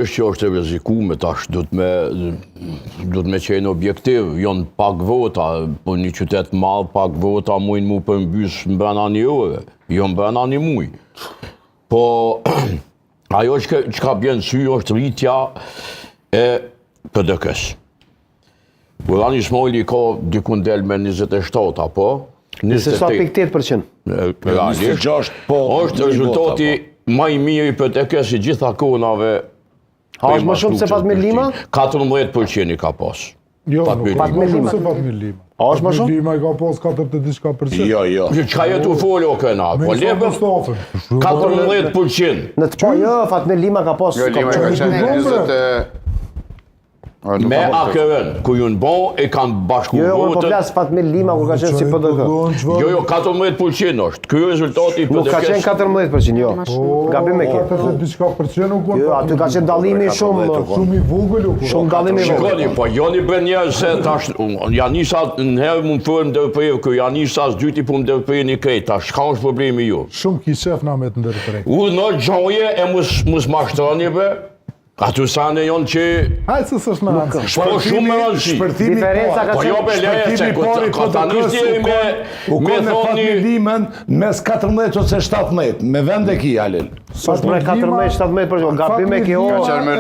Që është e rrezikuar tash, duhet me qenë objektiv, janë pak vota, po një qytet madh pak vota mujnë mu përmbys mbrana një ore, jo mbrana një muj. Po ajo që ka bjen sy është rritja e PDK-s. Gurrani Ismaili ka dikun del me 27 apo 28%. Realisht, është rezultati më i mirë i PDK-s i gjitha kohënave. A është më shumë se Fatmir Lima? 14% i ka pas. Jo, Fatmir Lima. Fatmir Lima. A është më shumë? Lima i ka pas 40%. Jo. Çka jetu folë o këna? Po lebe 14%. Në të po, jo, Fatmir Lima ka pas. Jo, Lima ka qenë 20... Me AKR-n, ku ju në bon, e kanë bashku Jo, po votën. flas Fatmir Lima ku ka qenë si PDK. Jo, 14% është. Ky rezultati i Nuk ka qenë PDK-s. 14%, jo. Gabim e ke. 40% u Jo, aty ka qenë dallimi shumë i vogël u. shumë dallimi i vogël. Shikoni, po joni bën njerëz se tash janë nisa në herë mund fërë ndërprer, kë janë nisa dyti po ndërprer një krejt, tash çka është problemi ju? Shumë kisef na me të ndërprer. U në gjoje e mos mashtroni be. Aty sa ne jonë që... Hajtë se s'është me rëndësi. Shpo shumë me rëndësi. Diferenca ka Po jo be leje që ka ta nështjeri me thoni... Limën mes 14 ose 17, me vend e ki, Halil. Është me 14-17%, gabim e ke o...